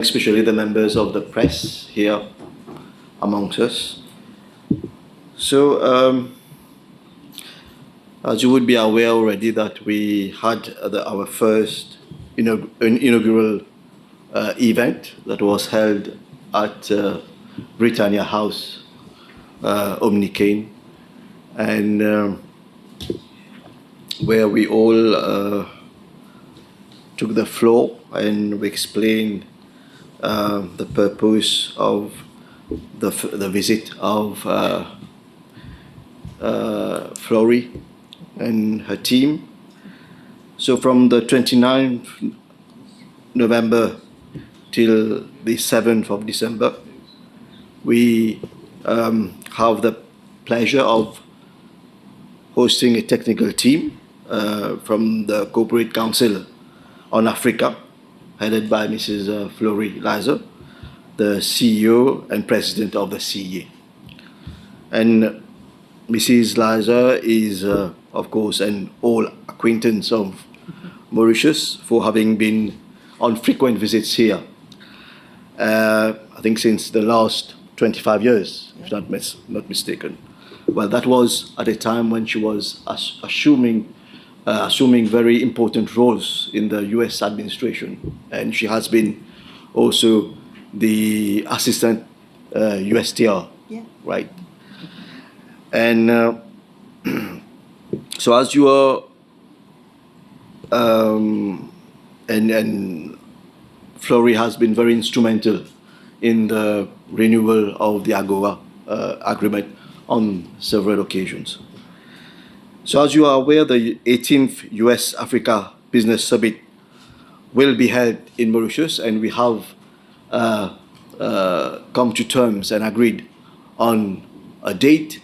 especially the members of the press here amongst us. So, as you would be aware already, that we had our first inaugural event that was held at Britannia House, Omnicane, and where we all took the floor and we explained the purpose of the visit of Flory and her team. So from the 29th November till the 7th of December, we have the pleasure of hosting a technical team from the Corporate Council on Africa, headed by Mrs. Flory Lizer, the CEO and President of the CEA. And Mrs. Lizer is, of course, an old acquaintance of Mauritius for having been on frequent visits here. I think since the last 25 years, if not mistaken. Well, that was at a time when she was assuming very important roles in the US administration. And she has been also the assistant USTR, right? And so as you are, and Flory has been very instrumental in the renewal of the AGOA agreement on several occasions. So as you are aware, the 18th US Africa Business Summit will be held in Mauritius, and we have come to terms and agreed on a date,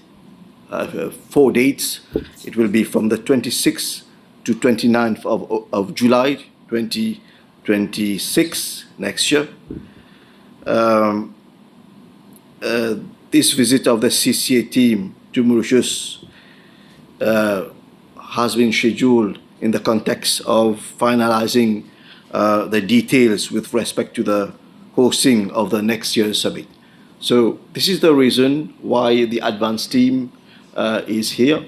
4 dates. It will be from the 26th to 29th of July 2026, next year. This visit of the CCA team to Mauritius has been scheduled in the context of finalizing the details with respect to the hosting of the next year's summit. So this is the reason why the advance team is here.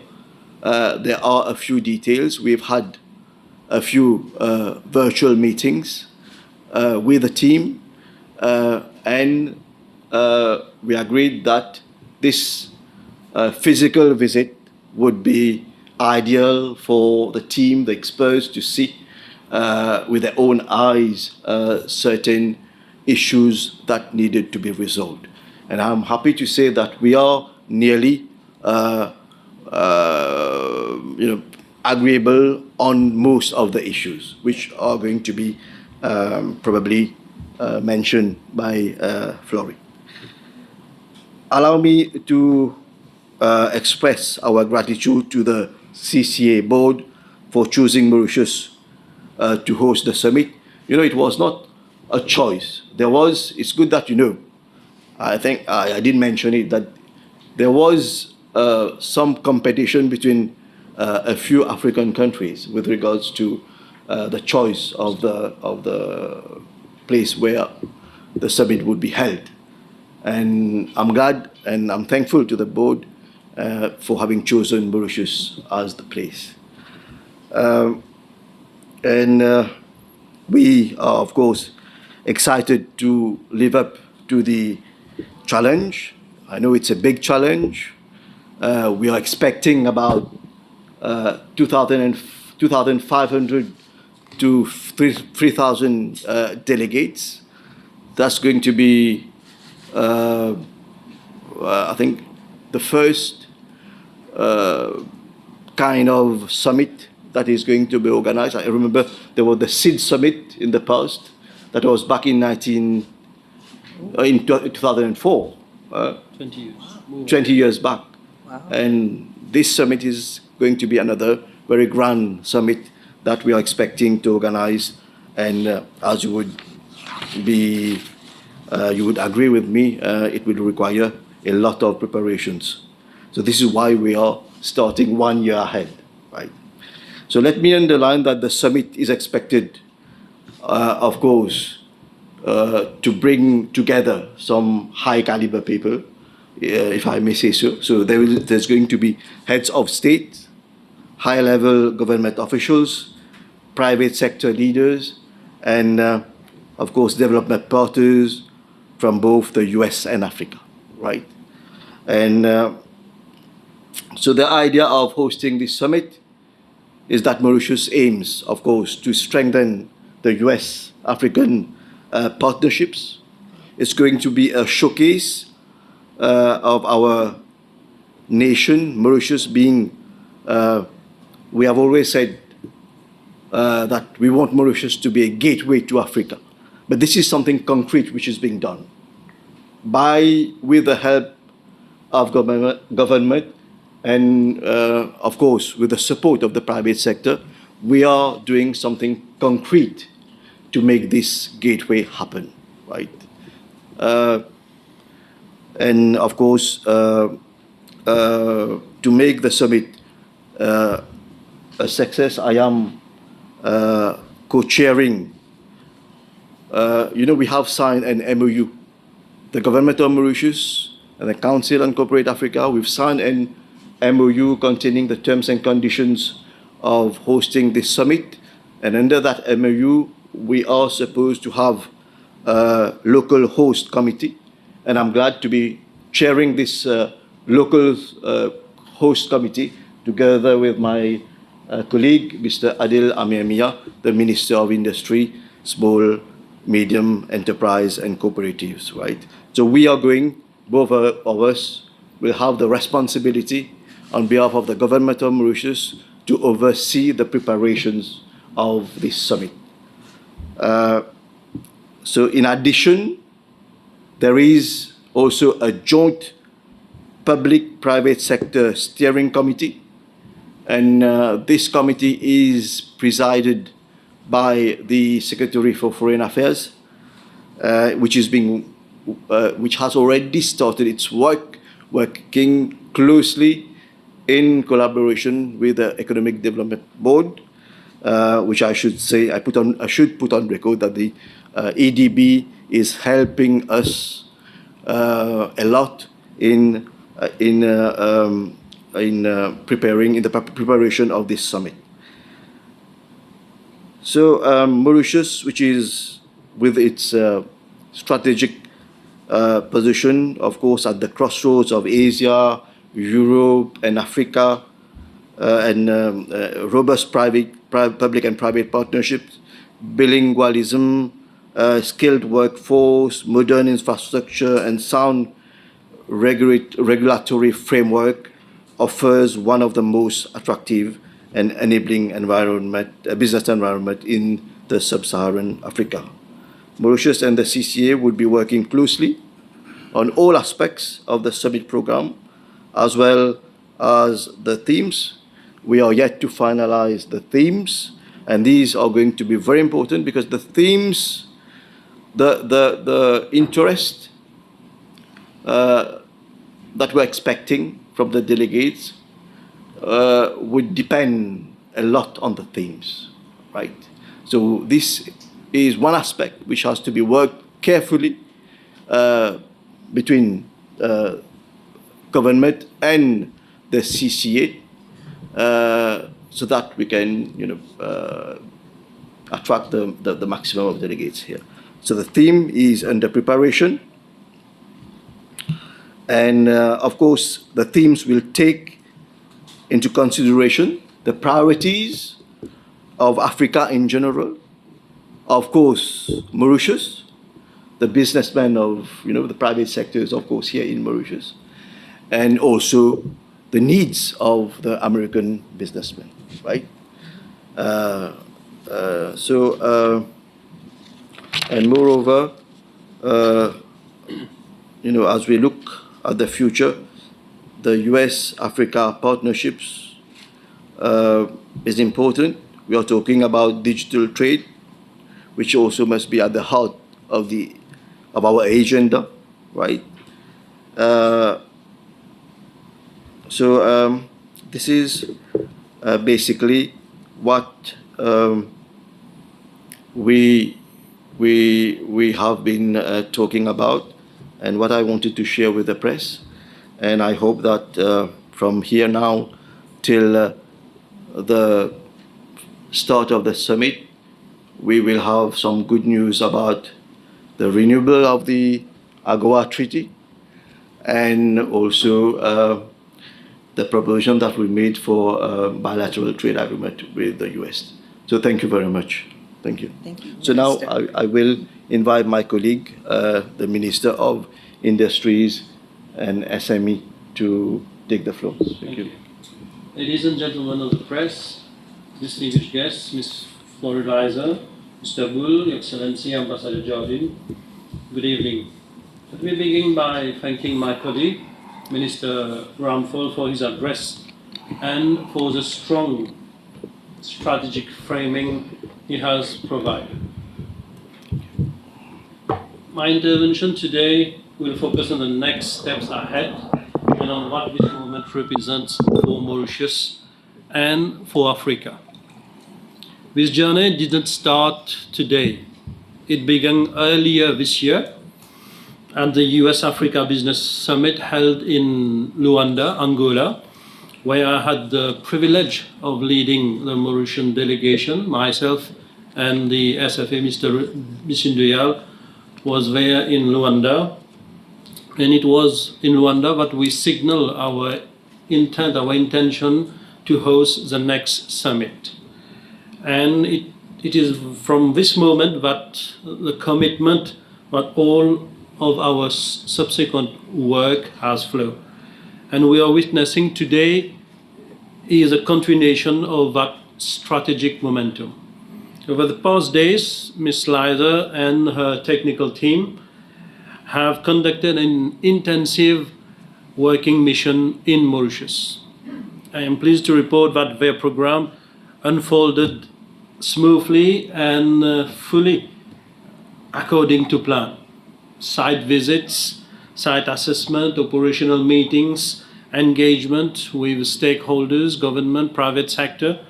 There are a few details. We've had a few virtual meetings with the team, and we agreed that this physical visit would be ideal for the team, the experts, to see with their own eyes certain issues that needed to be resolved. And I'm happy to say that we are nearly agreeable on most of the issues, which are going to be probably mentioned by Flory. Allow me to express our gratitude to the CCA board for choosing Mauritius to host the summit. It was not a choice. It's good that I think I did mention it, that there was some competition between a few African countries with regards to the choice of the place where the summit would be held. And I'm glad and I'm thankful to the board for having chosen Mauritius as the place. We are, of course, excited to live up to the challenge. I know it's a big challenge. We are expecting about 2,500 to 3,000 delegates. That's going to be, I think, the first kind of summit that is going to be organized. I remember there was the SID summit in the past, that was back in 2004. 20 years. 20 years back. Wow. And this summit is going to be another very grand summit that we are expecting to organize. And as you would agree with me, it will require a lot of preparations. So this is why we are starting 1 year ahead, right? So let me underline that the summit is expected, of course, to bring together some high caliber people, if I may say so. So there's going to be heads of state, high level government officials, private sector leaders, and of course development partners from both the US and Africa, right? And so the idea of hosting this summit is that Mauritius aims, of course, to strengthen the US-African partnerships. It's going to be a showcase of our nation, Mauritius being, we have always said that we want Mauritius to be a gateway to Africa. But this is something concrete which is being done with the help of government and of course with the support of the private sector. We are doing something concrete to make this gateway happen, right? And of course to make the summit a success, I am co-chairing. We have signed an MOU. The government of Mauritius and the Council on Corporate Africa, we've signed an MOU containing the terms and conditions of hosting this summit. And under that MOU, we are supposed to have a local host committee. And I'm glad to be chairing this local host committee together with my colleague, Mr. Adil Amiamia, the Minister of Industry, Small, Medium Enterprise and Cooperatives, right? So we are going, both of us will have the responsibility on behalf of the government of Mauritius to oversee the preparations of this summit. So in addition, there is also a joint public-private sector steering committee, and this committee is presided by the Secretary for Foreign Affairs, which has already started its work, working closely in collaboration with the Economic Development Board, which I should say, I should put on record that the EDB is helping us a lot in the preparation of this summit. So Mauritius, which is with its strategic position, of course, at the crossroads of Asia, Europe, and Africa, and robust public and private partnerships, bilingualism, skilled workforce, modern infrastructure, and sound regulatory framework, offers one of the most attractive and enabling business environment in the sub-Saharan Africa. Mauritius and the CCA would be working closely on all aspects of the summit program, as well as the themes. We are yet to finalize the themes, and these are going to be very important because the themes, the interest that we're expecting from the delegates would depend a lot on the themes, right? So this is one aspect which has to be worked carefully between government and the CCA so that we can, attract the maximum of delegates here. So the theme is under preparation. And of course, the themes will take into consideration the priorities of Africa in general, of course, Mauritius, the businessmen of, the private sectors, of course, here in Mauritius, and also the needs of the American businessmen, right? And moreover, as we look at the future, the US-Africa partnerships is important. We are talking about digital trade, which also must be at the heart of our agenda, right? This is basically what we we have been talking about and what I wanted to share with the press. And I hope that from here now till the start of the summit, we will have some good news about the renewal of the AGOA Treaty and also the proposition that we made for a bilateral trade agreement with the US. So thank you very much. Thank you. Thank you. So now Minister. I will invite my colleague, the Minister of Industries and SME, to take the floor. Thank you. Ladies and gentlemen of the press, distinguished guests, Ms. Floridizer, Mr. Bull, Your Excellency Ambassador Jardine, good evening. Let me begin by thanking my colleague, Minister Ramphal, for his address and for the strong strategic framing he has provided. My intervention today will focus on the next steps ahead and on what this movement represents for Mauritius and for Africa. This journey didn't start today. It began earlier this year at the US-Africa Business Summit held in Luanda, Angola, where I had the privilege of leading the Mauritian delegation. Myself and the SFA, Mr. Bissindoyal, was there in Luanda. And it was in Luanda that we signaled our intent, our intention to host the next summit. And it is from this moment that the commitment that all of our subsequent work has flowed. And we are witnessing today is a continuation of that strategic momentum. Over the past days, Ms. Liza and her technical team have conducted an intensive working mission in Mauritius. I am pleased to report that their program unfolded smoothly and fully according to plan. Site visits, site assessment, operational meetings, engagement with stakeholders, government, private sector,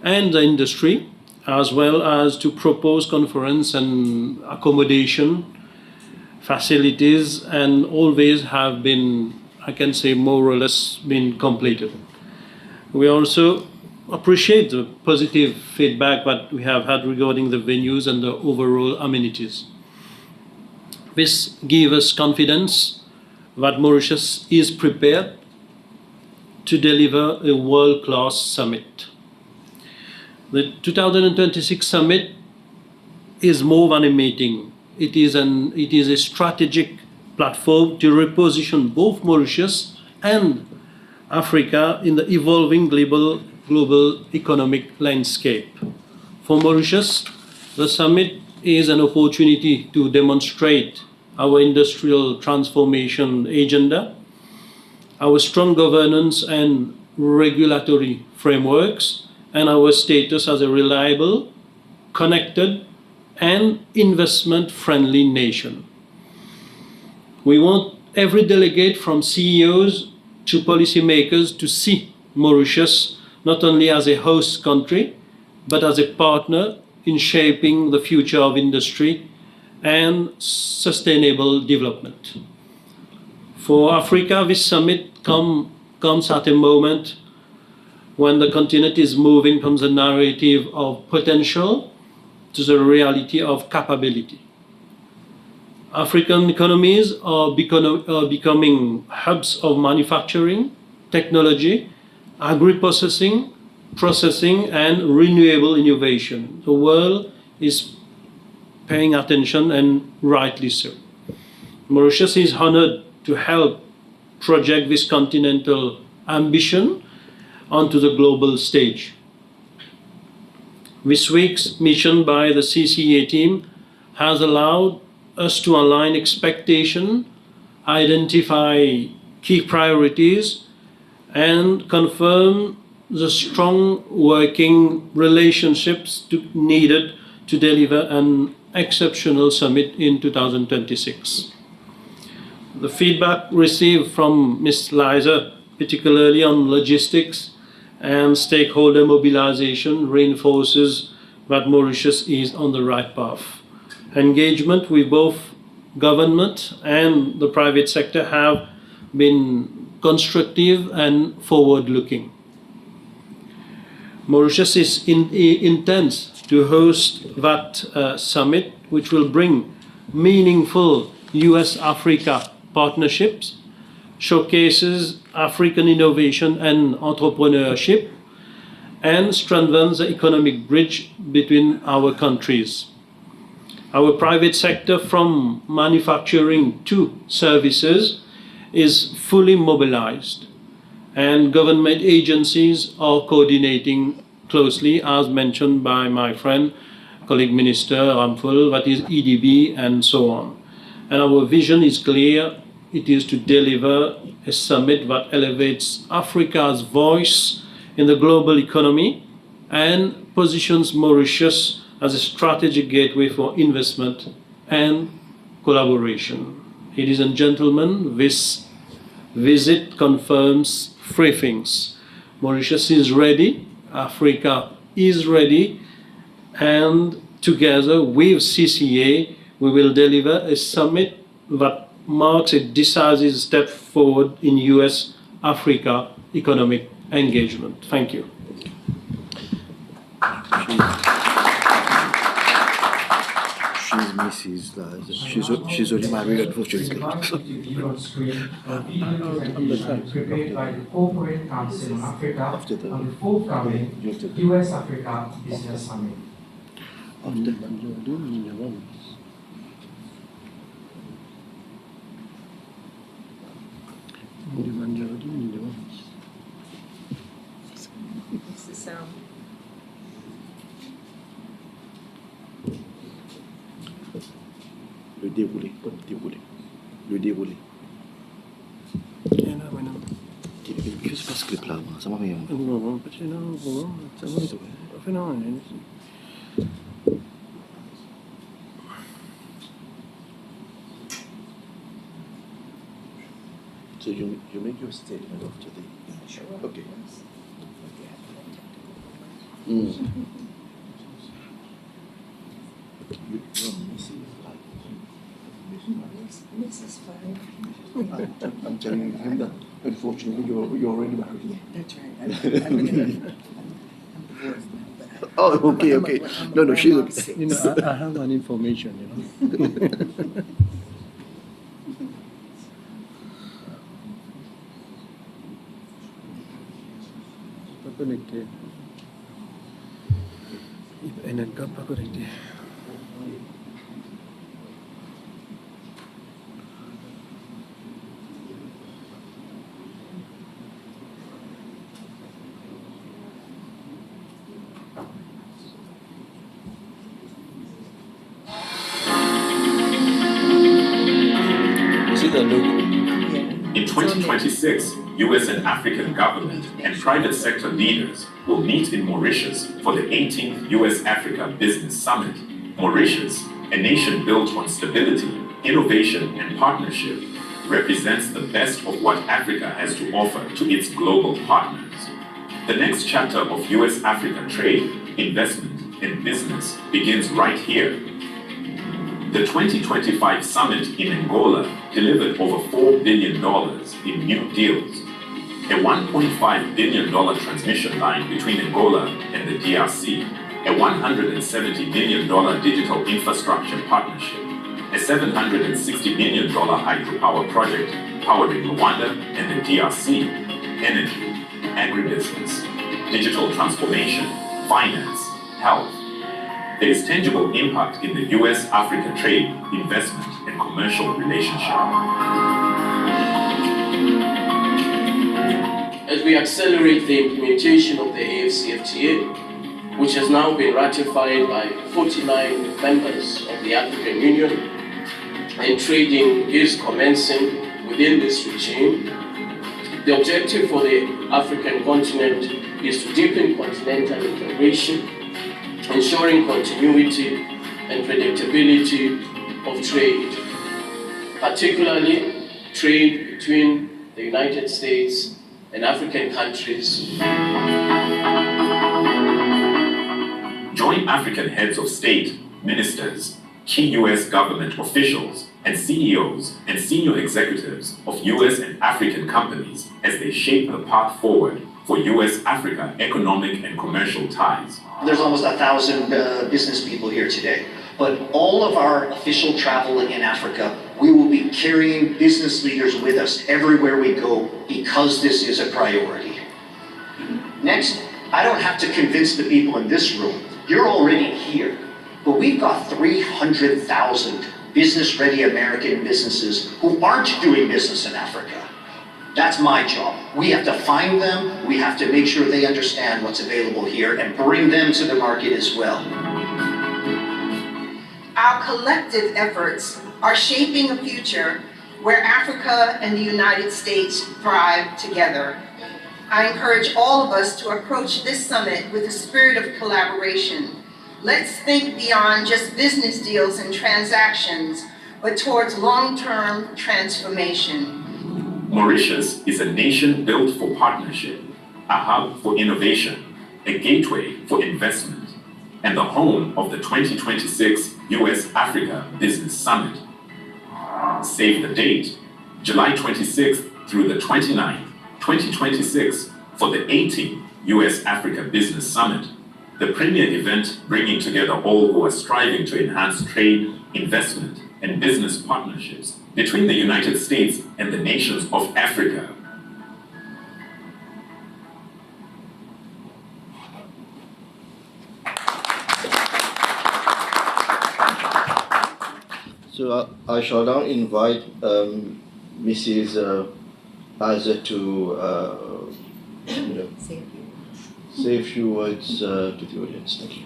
and the industry, as well as to propose conference and accommodation facilities, and all these have been, I can say, more or less been completed. We also appreciate the positive feedback that we have had regarding the venues and the overall amenities. This gives us confidence that Mauritius is prepared to deliver a world-class summit. The 2026 summit is more than a meeting. It is a strategic platform to reposition both Mauritius and Africa in the evolving global economic landscape. For Mauritius, the summit is an opportunity to demonstrate our industrial transformation agenda, our strong governance and regulatory frameworks, and our status as a reliable, connected, and investment-friendly nation. We want every delegate from CEOs to policymakers to see Mauritius not only as a host country, but as a partner in shaping the future of industry and sustainable development. For Africa, this summit comes at a moment when the continent is moving from the narrative of potential to the reality of capability. African economies are becoming hubs of manufacturing, technology, agri-processing, processing, and renewable innovation. The world is paying attention, and rightly so. Mauritius is honored to help project this continental ambition onto the global stage. This week's mission by the CCA team has allowed us to align expectation, identify key priorities, and confirm the strong working relationships needed to deliver an exceptional summit in 2026. The feedback received from Ms. Liza, particularly on logistics and stakeholder mobilization, reinforces that Mauritius is on the right path. Engagement with both government and the private sector have been constructive and forward-looking. Mauritius intends to host that summit, which will bring meaningful US-Africa partnerships, showcases African innovation and entrepreneurship, and strengthens the economic bridge between our countries. Our private sector, from manufacturing to services, is fully mobilized, and government agencies are coordinating closely, as mentioned by my friend, colleague Minister Ramphul, that is EDB and so on. And our vision is clear. It is to deliver a summit that elevates Africa's voice in the global economy and positions Mauritius as a strategic gateway for investment and collaboration. Ladies and gentlemen, this visit confirms three things. Mauritius is ready, Africa is ready, and together with CCA, we will deliver a summit that marks a decisive step forward in US-Africa economic engagement. Thank you. She's Mrs. She's only married, unfortunately. Prepared by the Corporate Council on Africa on the forthcoming US-Africa Business Summit. It's the sound. Le déroulé, pas le déroulé. Le déroulé. Qu'est-ce que c'est pas ce clip-là? Ça m'a rien. So you make your statement after the... Sure. Okay. You're missing like... This is fine. I'm telling him that unfortunately you're already married. Yeah, that's right. I'm divorced now. But Oh, okay. No, she's I'm okay. sick. You know, I have an information, you know. Pas connecté. Elle n'est pas connecté. See the logo? In 2026, US and African government and private sector leaders will meet in Mauritius for the 18th US-Africa Business Summit. Mauritius, a nation built on stability, innovation, and partnership, represents the best of what Africa has to offer to its global partners. The next chapter of US-Africa trade, investment, and business begins right here. The 2025 summit in Angola delivered over $4 billion in new deals. A $1.5 billion transmission line between Angola and the DRC, a $170 million digital infrastructure partnership, a $760 million hydropower project powering Rwanda and the DRC, energy, agribusiness, digital transformation, finance, health. There is tangible impact in the US-Africa trade, investment, and commercial relationship. As we accelerate the implementation of the AfCFTA, which has now been ratified by 49 members of the African Union, and trading is commencing within this regime, the objective for the African continent is to deepen continental integration, ensuring continuity and predictability of trade, particularly trade between the United States and African countries. Join African heads of state, ministers, key US government officials and CEOs and senior executives of US and African companies as they shape the path forward for US-Africa economic and commercial ties. There's almost 1,000 business people here today, but all of our official travel in Africa, we will be carrying business leaders with us everywhere we go because this is a priority. Next, I don't have to convince the people in this room. You're already here, but we've got 300,000 business-ready American businesses who aren't doing business in Africa. That's my job. We have to find them, we have to make sure they understand what's available here and bring them to the market as well. Our collective efforts are shaping a future where Africa and the United States thrive together. I encourage all of us to approach this summit with a spirit of collaboration. Let's think beyond just business deals and transactions, but towards long-term transformation. Mauritius is a nation built for partnership, a hub for innovation, a gateway for investment, and the home of the 2026 US-Africa Business Summit. Save the date, July 26th through the 29th, 2026, for the 18th US-Africa Business Summit, the premier event bringing together all who are striving to enhance trade, investment, and business partnerships between the United States and the nations of Africa. So I shall now invite Mrs. Azza to say a few words to the audience. Thank you.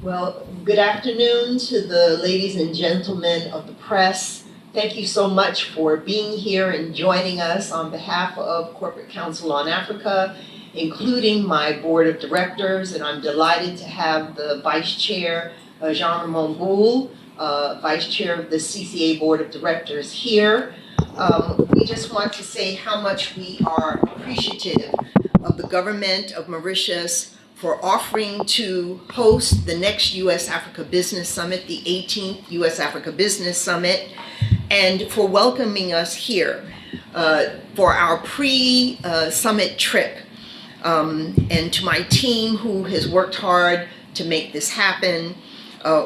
Well, good afternoon to the ladies and gentlemen of the press. Thank you so much for being here and joining us on behalf of Corporate Council on Africa, including my board of directors, and I'm delighted to have the Vice Chair, Jean-Ramon Boule, Vice Chair of the CCA Board of Directors here. We just want to say how much we are appreciative of the government of Mauritius for offering to host the next US-Africa Business Summit, the 18th US-Africa Business Summit, and for welcoming us here for our pre-summit trip. And to my team who has worked hard to make this happen,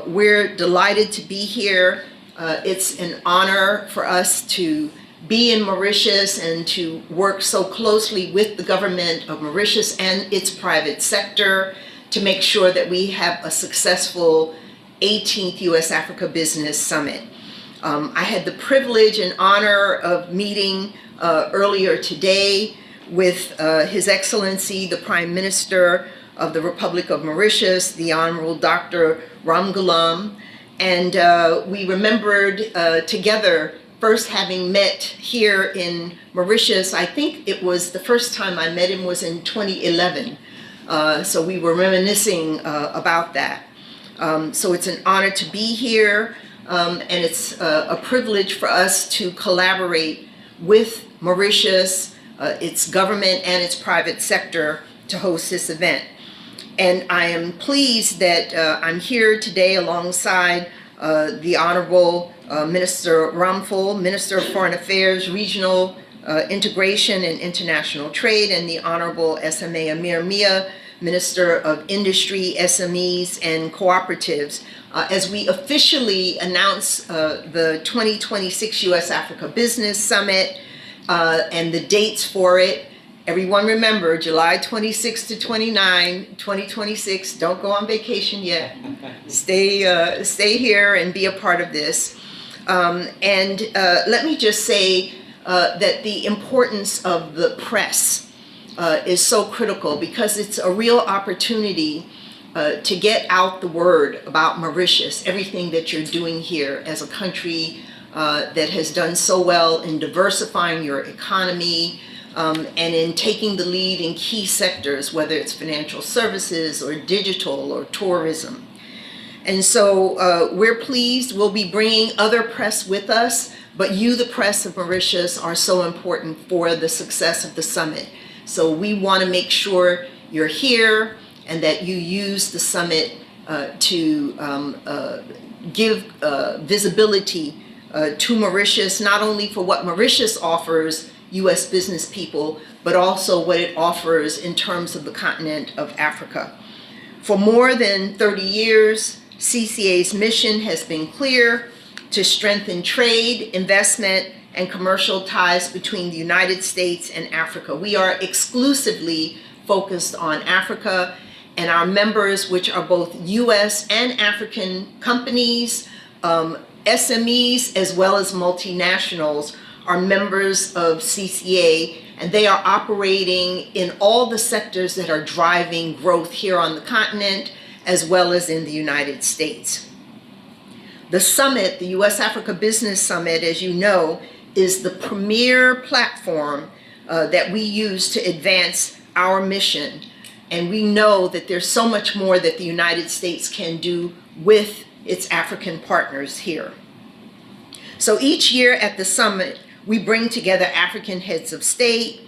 we're delighted to be here. It's an honor for us to be in Mauritius and to work so closely with the government of Mauritius and its private sector to make sure that we have a successful 18th US-Africa Business Summit. I had the privilege and honor of meeting earlier today with His Excellency, the Prime Minister of the Republic of Mauritius, the Honorable Dr. Ramgoolam, and we remembered together first having met here in Mauritius. I think it was the first time I met him was in 2011. So we were reminiscing about that. So it's an honor to be here, and it's a privilege for us to collaborate with Mauritius, its government and its private sector to host this event. And I am pleased that I'm here today alongside the Honorable Minister Ramphul, Minister of Foreign Affairs, Regional Integration and International Trade, and the Honorable SMA Amir Mia, Minister of Industry, SMEs, and Cooperatives, as we officially announce the 2026 US-Africa Business Summit and the dates for it. Everyone remember, July 26 to 29, 2026. Don't go on vacation yet. Stay here and be a part of this. And let me just say that the importance of the press is so critical because it's a real opportunity to get out the word about Mauritius, everything that you're doing here as a country that has done so well in diversifying your economy, and in taking the lead in key sectors, whether it's financial services or digital or tourism. And so we're pleased. We'll be bringing other press with us, but you, the press of Mauritius, are so important for the success of the summit. So we want to make sure you're here and that you use the summit to give visibility to Mauritius, not only for what Mauritius offers U.S. business people, but also what it offers in terms of the continent of Africa. For more than 30 years, CCA's mission has been clear: to strengthen trade, investment, and commercial ties between the United States and Africa. We are exclusively focused on Africa, and our members, which are both U.S. and African companies, SMEs, as well as multinationals, are members of CCA, and they are operating in all the sectors that are driving growth here on the continent, as well as in the United States. The summit, the U.S.-Africa Business Summit, as you know, is the premier platform that we use to advance our mission. And we know that there's so much more that the United States can do with its African partners here. So each year at the summit, we bring together African heads of state,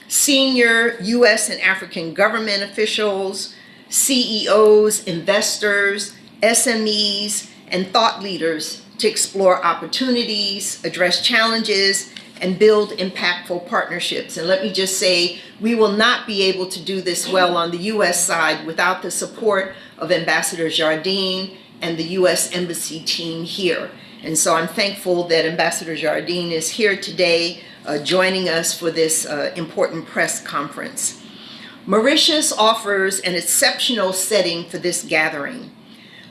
senior U.S. and African government officials, CEOs, investors, SMEs, and thought leaders to explore opportunities, address challenges, and build impactful partnerships. And let me just say, we will not be able to do this well on the U.S. side without the support of Ambassador Jardine and the U.S. Embassy team here. And so I'm thankful that Ambassador Jardine is here today joining us for this important press conference. Mauritius offers an exceptional setting for this gathering.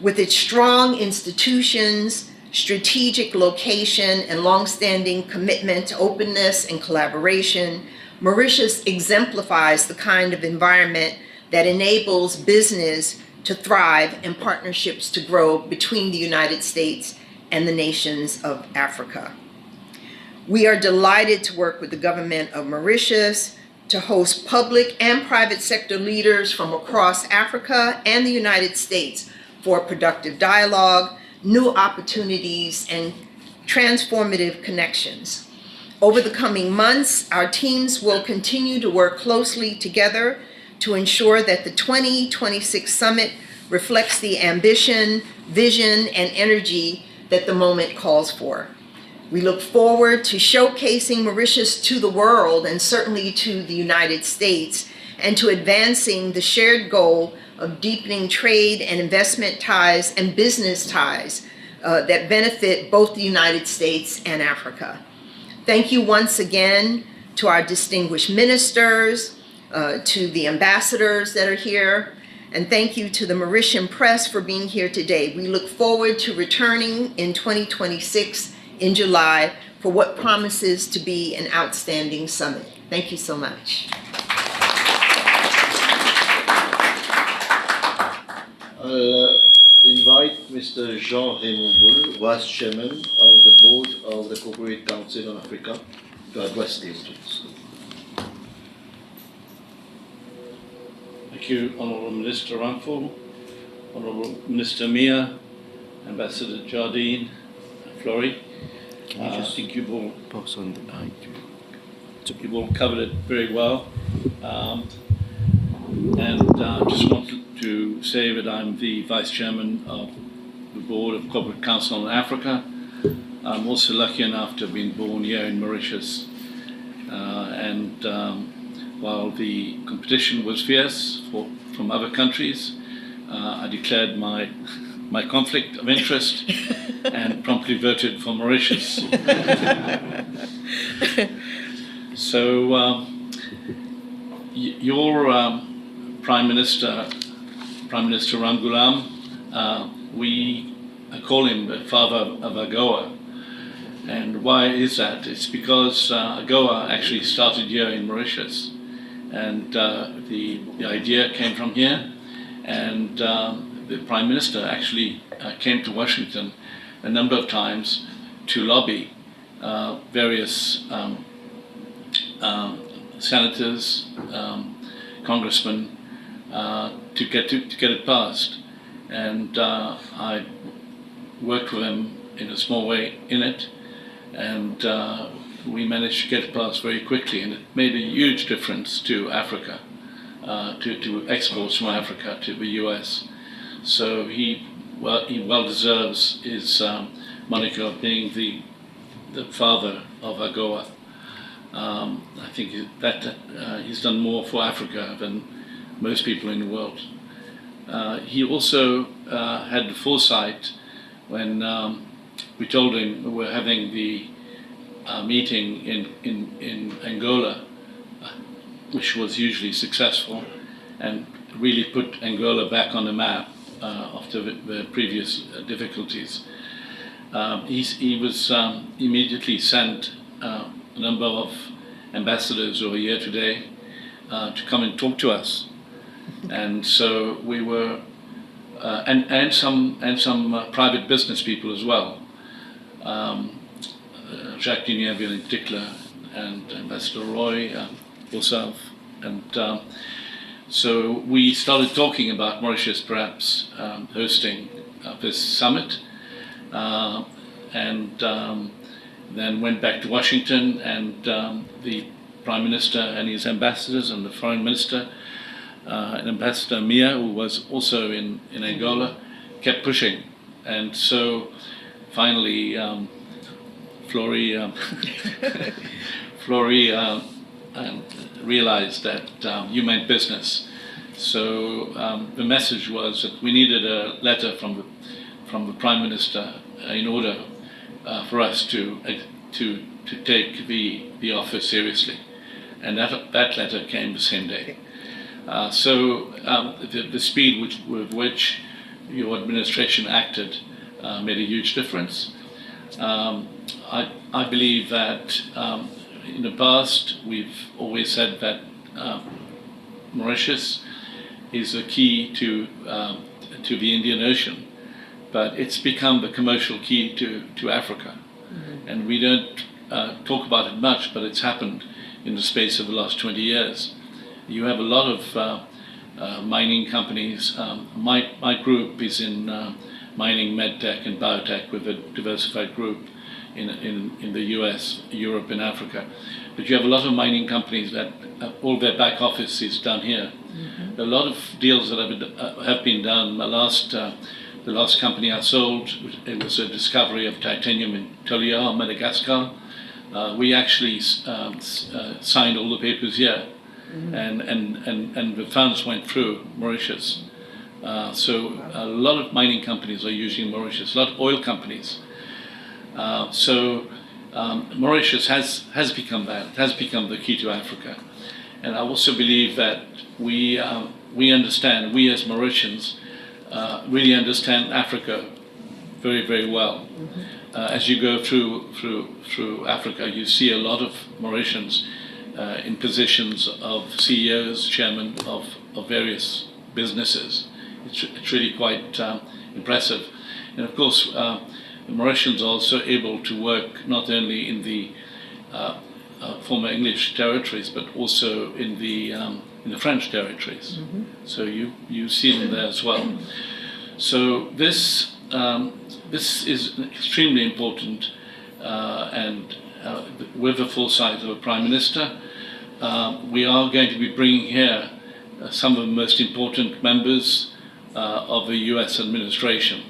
With its strong institutions, strategic location, and longstanding commitment to openness and collaboration, Mauritius exemplifies the kind of environment that enables business to thrive and partnerships to grow between the United States and the nations of Africa. We are delighted to work with the government of Mauritius to host public and private sector leaders from across Africa and the United States for productive dialogue, new opportunities, and transformative connections. Over the coming months, our teams will continue to work closely together to ensure that the 2026 summit reflects the ambition, vision, and energy that the moment calls for. We look forward to showcasing Mauritius to the world, and certainly to the United States, and to advancing the shared goal of deepening trade and investment ties and business ties that benefit both the United States and Africa. Thank you once again to our distinguished ministers, to the ambassadors that are here, and thank you to the Mauritian press for being here today. We look forward to returning in 2026 in July for what promises to be an outstanding summit. Thank you so much. I'll invite Mr. Jean-Raymond Bull, Vice Chairman of the Board of the Corporate Council on Africa, to address the audience. Thank you, Honourable Minister Ramphal, Honourable Minister Mia, Ambassador Jardine, Flory. I think you've all Pass on the mic. You've all covered it very well. Just wanted to say that I'm the Vice Chairman of the Board of Corporate Council on Africa. I'm also lucky enough to have been born here in Mauritius. While the competition was fierce from other countries, I declared my conflict of interest and promptly voted for Mauritius. So your Prime Minister Ramgoolam, we call him the father of AGOA. And why is that? It's because AGOA actually started here in Mauritius. And the idea came from here. And the Prime Minister actually came to Washington a number of times to lobby various senators, congressmen, to get it passed. And I worked with him in a small way in it, and we managed to get it passed very quickly, and it made a huge difference to Africa, to exports from Africa to the US. So he well deserves his moniker of being the father of AGOA. I think that he's done more for Africa than most people in the world. He also had the foresight when we told him we were having the meeting in Angola, which was hugely successful and really put Angola back on the map after the previous difficulties. He was immediately sent a number of ambassadors who are here today to come and talk to us, and so we were, and some private business people as well. Jacques Duniaville in particular, and Ambassador Roy yourself, and so we started talking about Mauritius perhaps hosting this summit, and then went back to Washington, and the Prime Minister and his ambassadors and the Foreign Minister and Ambassador Mia, who was also in Angola, kept pushing, and so finally Flory realized that you meant business. So the message was that we needed a letter from the Prime Minister in order for us to take the offer seriously, and that letter came the same day. So the speed with which your administration acted made a huge difference. I believe that in the past we've always said that Mauritius is a key to the Indian Ocean, but it's become the commercial key to Africa. Mm-hmm. And we don't talk about it much, but it's happened in the space of the last 20 years. You have a lot of mining companies. My group is in mining, medtech and biotech with a diversified group in the US, Europe and Africa. But you have a lot of mining companies that all their back office is done here. Mm-hmm. A lot of deals that have been done. The last company I sold, it was a discovery of titanium in Toliara, Madagascar. We actually signed all the papers here, mm-hmm. and the funds went through Mauritius. So a lot of mining companies are using Mauritius, a lot of oil companies. So Mauritius has become that, has become the key to Africa. And I also believe that we understand, we as Mauritians really understand Africa very, very well. Mm-hmm. As you go through Africa, you see a lot of Mauritians in positions of CEOs, chairmen of various businesses. It's really quite impressive. And of course, the Mauritians are also able to work not only in the former English territories, but also in the French territories. Mm-hmm. So you see them there as well. So this is extremely important, and with the foresight of a Prime Minister, we are going to be bringing here some of the most important members of the US administration.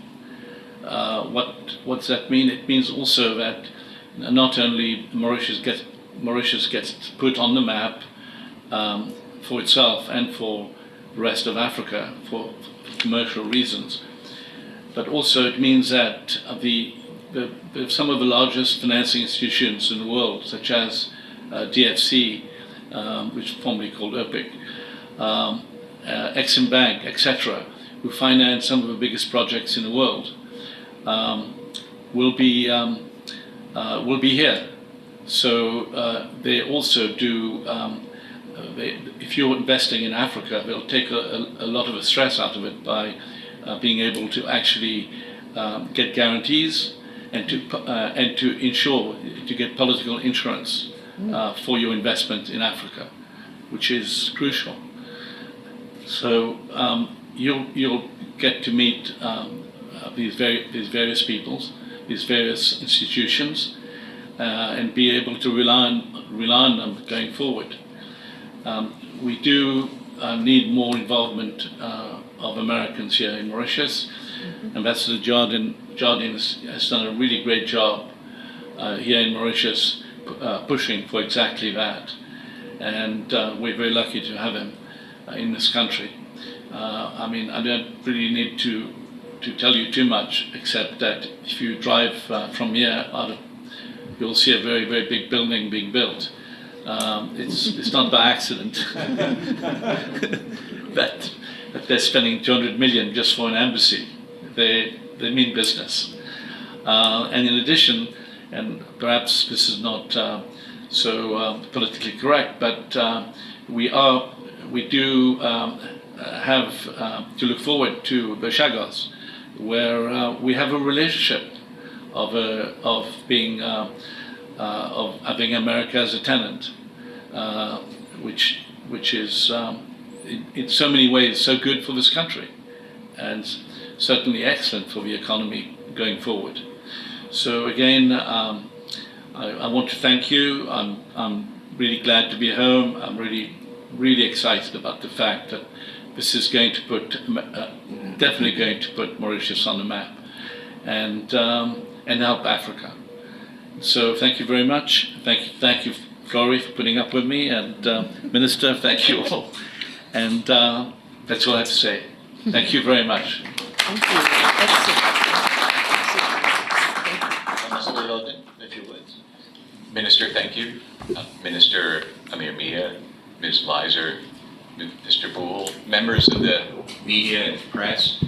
What does that mean? It means also that not only Mauritius gets put on the map for itself and for the rest of Africa for commercial reasons, but also it means that some of the largest financing institutions in the world, such as DFC, which is formerly called OPIC, Exim Bank, etc., who finance some of the biggest projects in the world, will be here. So they also do. If you're investing in Africa, they'll take a lot of the stress out of it by being able to actually get guarantees and to ensure to get political insurance for your investment in Africa, which is crucial. So you'll get to meet these various peoples, these various institutions, and be able to rely on them going forward. We do need more involvement of Americans here in Mauritius. Ambassador Jardine has done a really great job here in Mauritius, pushing for exactly that. And we're very lucky to have him in this country. I mean, I don't really need to tell you too much, except that if you drive from here you'll see a very, very big building being built. It's not by accident that they're spending 200 million just for an embassy. They mean business. And in addition, and perhaps this is not so politically correct, but we do have to look forward to the Chagos, where we have a relationship of having America as a tenant, which is in so many ways so good for this country, and certainly excellent for the economy going forward. So again, I want to thank you. I'm really glad to be home. I'm really excited about the fact that this is going to definitely going to put Mauritius on the map, and help Africa. So thank you very much. Thank you, Flori, for putting up with me, and Minister, thank you all. And that's all I have to say. Thank you very much. Thank you. Ambassador Lawton, a few words. Minister, thank you. Minister Amir Mia, Ms. Leiser, Mr. Boole, members of the media and press,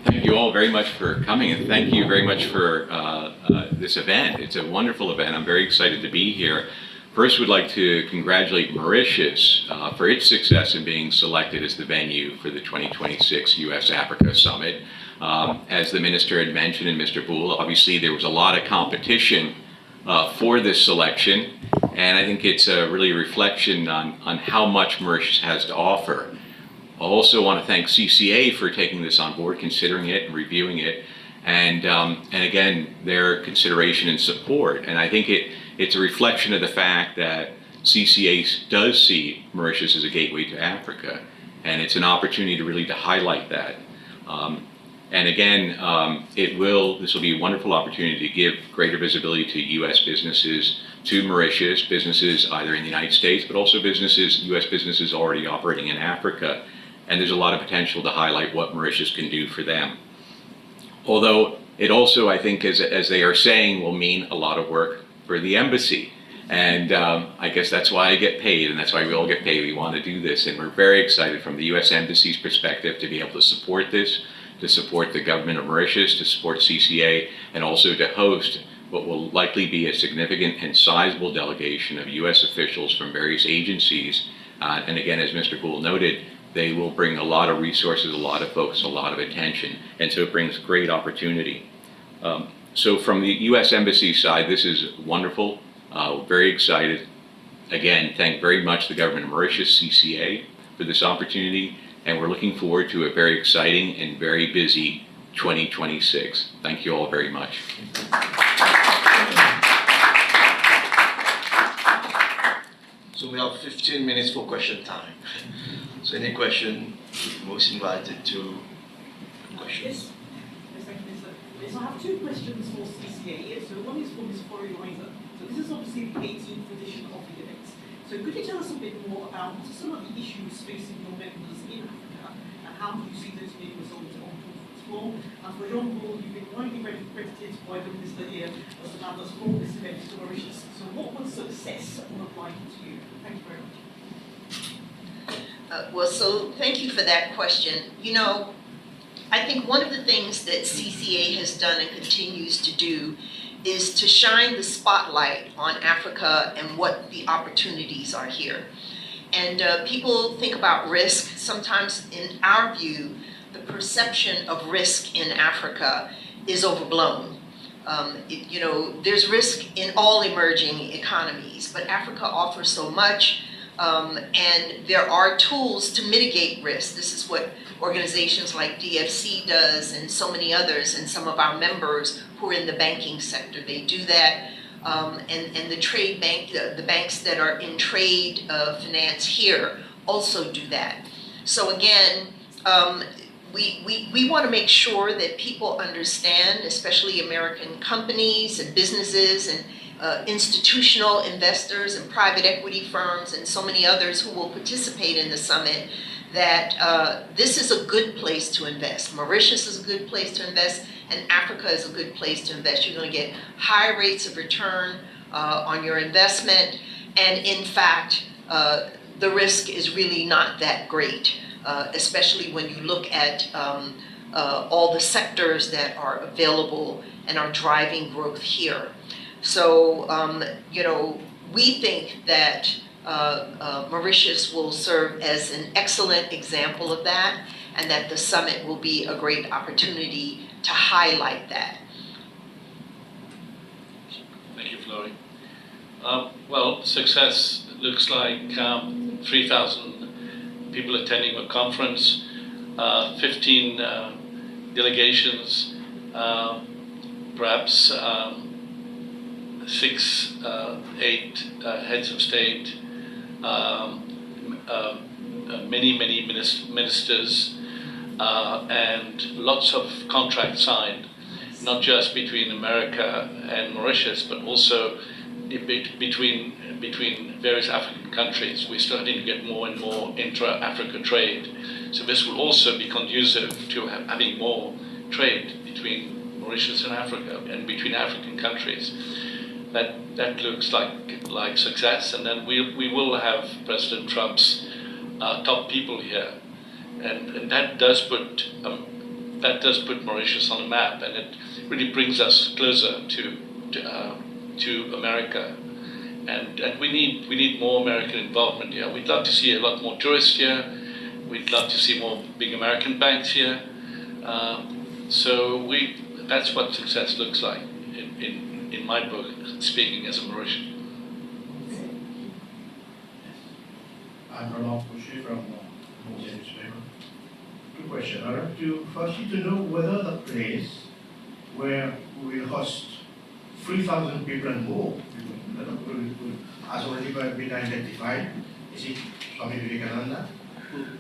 thank you all very much for coming, and thank you very much for this event. It's a wonderful event. I'm very excited to be here. First, we'd like to congratulate Mauritius for its success in being selected as the venue for the 2026 U.S.-Africa Summit. As the Minister had mentioned, and Mr. Boole, obviously there was a lot of competition for this selection, and I think it's really a reflection on how much Mauritius has to offer. I also want to thank CCA for taking this on board, considering it and reviewing it, and again, their consideration and support. And I think it's a reflection of the fact that CCA does see Mauritius as a gateway to Africa, and it's an opportunity to really highlight that. And again, this will be a wonderful opportunity to give greater visibility to U.S. businesses, to Mauritius, businesses either in the United States, but also U.S. businesses already operating in Africa. And there's a lot of potential to highlight what Mauritius can do for them. Although it also, I think, as they are saying, will mean a lot of work for the embassy. And I guess that's why I get paid, and that's why we all get paid. We want to do this, and we're very excited from the U.S. Embassy's perspective to be able to support this, to support the government of Mauritius, to support CCA, and also to host what will likely be a significant and sizable delegation of U.S. officials from various agencies. And again, as Mr. Boole noted, they will bring a lot of resources, a lot of focus, a lot of attention, and so it brings great opportunity. So from the U.S. Embassy side, this is wonderful, very excited. Again, thank very much the government of Mauritius, CCA, for this opportunity, and we're looking forward to a very exciting and very busy 2026. Thank you all very much. So we have 15 minutes for question time. So any question, most invited to questions. Yes, thank you, Mr. So I have two questions for CCA. So one is for Ms. Flori-Weiser. So this is obviously the 18th edition of the event. So could you tell us a bit more about what are some of the issues facing your members in Africa, and how do you see those being resolved on conference floor? And for Jean Paul, you've been widely credited by the minister here as the man that's brought this event to Mauritius. So what would success look like to you? Thank you very much. So thank you for that question. You know, I think one of the things that CCA has done and continues to do is to shine the spotlight on Africa and what the opportunities are here. And people think about risk. Sometimes, in our view, the perception of risk in Africa is overblown. You know, there's risk in all emerging economies, but Africa offers so much. And there are tools to mitigate risk. This is what organizations like DFC does, and so many others, and some of our members who are in the banking sector. They do that, and the trade bank, the banks that are in trade finance here also do that. So again, we want to make sure that people understand, especially American companies and businesses and institutional investors and private equity firms and so many others who will participate in the summit, that this is a good place to invest. Mauritius is a good place to invest, and Africa is a good place to invest. You're going to get high rates of return on your investment, and in fact, the risk is really not that great, especially when you look at all the sectors that are available and are driving growth here. So, you know, we think that Mauritius will serve as an excellent example of that, and that the summit will be a great opportunity to highlight that. Thank you, Flori. Well, success looks like 3,000 people attending a conference, 15 delegations, perhaps 6, 8 heads of state, many ministers, and lots of contracts signed, not just between America and Mauritius, but also between various African countries. We're starting to get more and more intra-Africa trade. So this will also be conducive to having more trade between Mauritius and Africa, and between African countries. That looks like success, and then we will have President Trump's top people here, and that does put Mauritius on the map, and it really brings us closer to America, and we need more American involvement here. We'd love to see a lot more tourists here. We'd love to see more big American banks here. So that's what success looks like in my book, speaking as a Mauritian. I'm Roland Fouché from Dossier newspaper. Two questions. I'd like to firstly to know whether the place where we will host 3,000 people and more has already been identified. Is it Swami Vivekananda?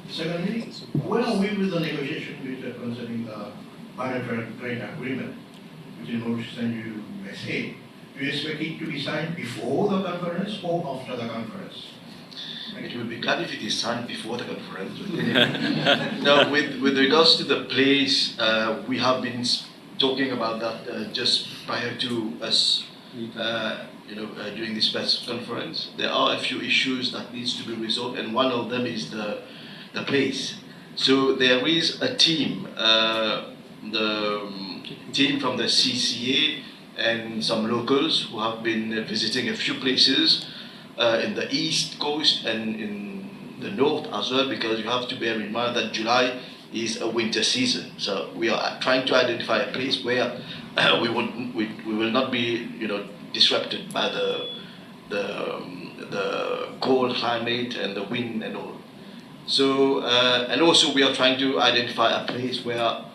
Secondly, where are we with the negotiation concerning the bilateral trade agreement between Mauritius and USA? Do you expect it to be signed before the conference or after the conference? It would be glad if it is signed before the conference. Now, with regards to the place, we have been talking about that just prior to us, during this press conference. There are a few issues that needs to be resolved, and one of them is the place. So there is a team, the team from the CCA and some locals who have been visiting a few places in the East Coast and in the North as well, because you have to bear in mind that July is a winter season. So we are trying to identify a place where we will not be, disrupted by the cold climate and the wind and all. So and also we are trying to identify a place where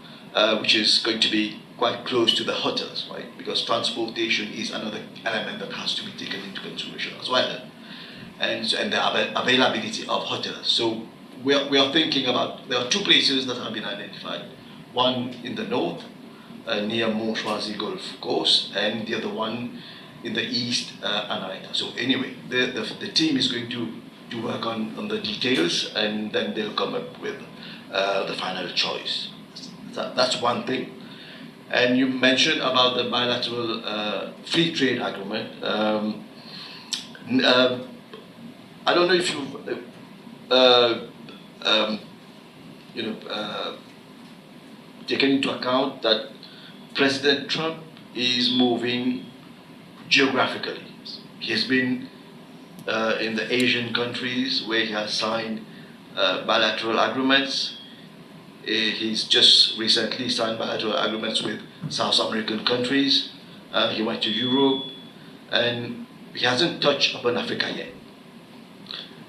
which is going to be quite close to the hotels, right? Because transportation is another element that has to be taken into consideration as well, and the availability of hotels. So we are thinking about, there are two places that have been identified. One in the north, near Montchoisy Gulf Coast, and the other one in the east, Anarita. So anyway, the team is going to work on the details, and then they'll come up with the final choice. That's one thing. And you mentioned about the bilateral free trade agreement. I don't know if you've taken into account that President Trump is moving geographically. He has been in the Asian countries where he has signed bilateral agreements. He's just recently signed bilateral agreements with South American countries. He went to Europe, and he hasn't touched upon Africa yet.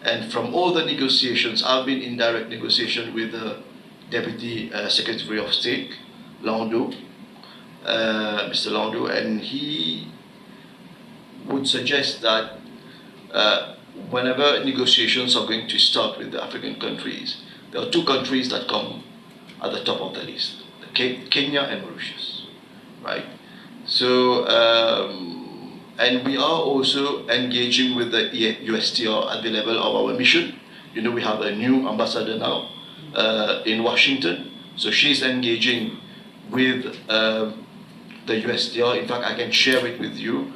And from all the negotiations, I've been in direct negotiation with the Deputy Secretary of State, Lando, Mr. Lando, and he would suggest that whenever negotiations are going to start with the African countries, there are two countries that come at the top of the list, Kenya and Mauritius, right? So, and we are also engaging with the USTR at the level of our mission. You know, we have a new ambassador now in Washington, so she's engaging with the USTR. In fact, I can share it with you.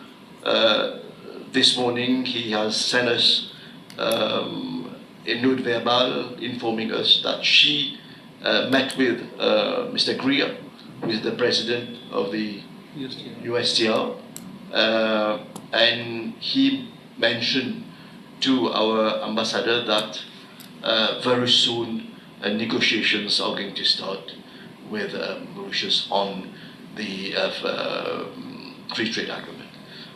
This morning, he has sent us a note verbal informing us that she met with Mr. Greer, who is the president of the USTR, and he mentioned to our ambassador that very soon negotiations are going to start with Mauritius on the free trade agreement.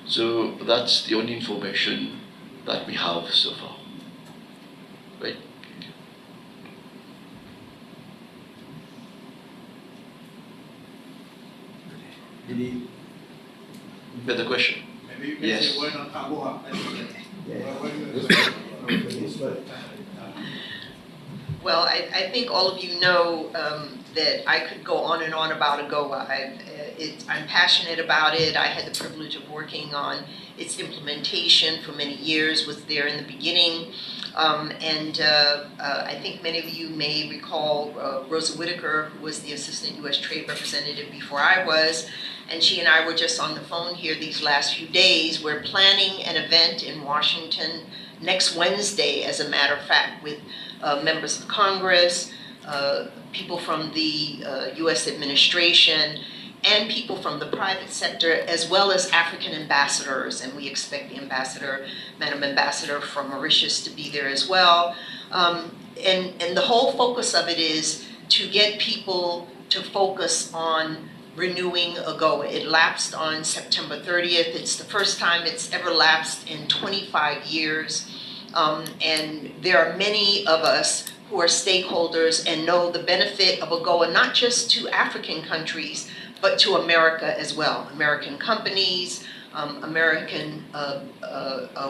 So that's the only information that we have so far. Right? Any better question? Maybe you can Yes. say word on AGOA. Well, I think all of you know that I could go on and on about AGOA. I'm passionate about it. I had the privilege of working on its implementation for many years, was there in the beginning. I think many of you may recall Rosa Whitaker, who was the Assistant U.S. Trade Representative before I was, and she and I were just on the phone here these last few days. We're planning an event in Washington next Wednesday, as a matter of fact, with members of Congress, people from the U.S. administration, and people from the private sector, as well as African ambassadors, and we expect the ambassador, Madam Ambassador from Mauritius, to be there as well. And the whole focus of it is to get people to focus on renewing AGOA. It lapsed on September 30th. It's the first time it's ever lapsed in 25 years. And there are many of us who are stakeholders and know the benefit of AGOA, not just to African countries, but to America as well. American companies, American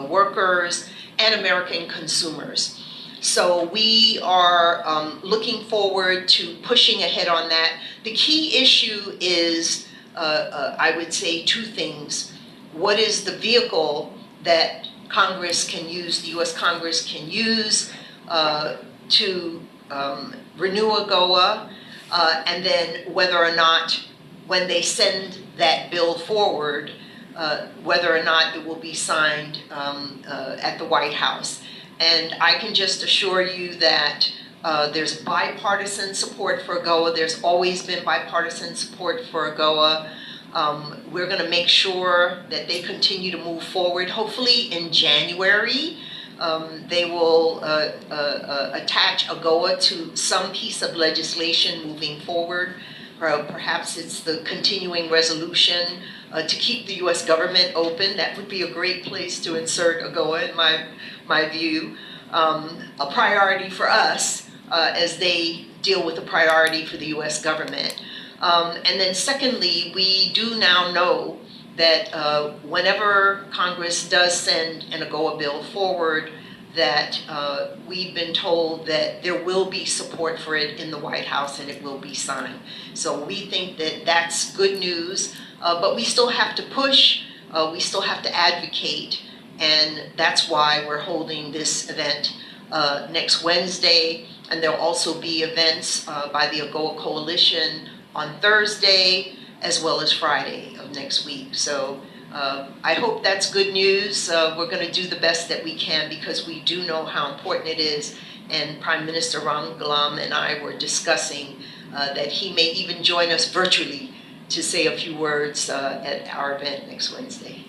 workers, and American consumers. So we are looking forward to pushing ahead on that. The key issue is, I would say, two things. What is the vehicle that Congress can use, the US Congress can use to renew AGOA, and then whether or not, when they send that bill forward, whether or not it will be signed at the White House. And I can just assure you that there's bipartisan support for AGOA. There's always been bipartisan support for AGOA. We're going to make sure that they continue to move forward. Hopefully in January, they will attach AGOA to some piece of legislation moving forward. Perhaps it's the continuing resolution to keep the U.S. government open. That would be a great place to insert AGOA, in my view. A priority for us as they deal with a priority for the U.S. government. And then secondly, we do now know that whenever Congress does send an AGOA bill forward, that we've been told that there will be support for it in the White House and it will be signed. So we think that that's good news, but we still have to push, we still have to advocate, and that's why we're holding this event next Wednesday. And there'll also be events by the AGOA Coalition on Thursday as well as Friday of next week. So I hope that's good news. We're going to do the best that we can because we do know how important it is. And Prime Minister Ramgoolam and I were discussing that he may even join us virtually to say a few words at our event next Wednesday.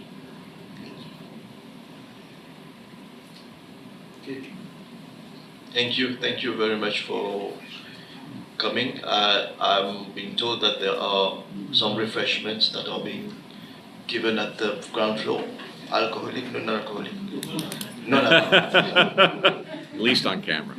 Thank you. Thank you very much for coming. I'm being told that there are some refreshments that are being given at the ground floor. Alcoholic, non-alcoholic? Non-alcoholic. At least on camera.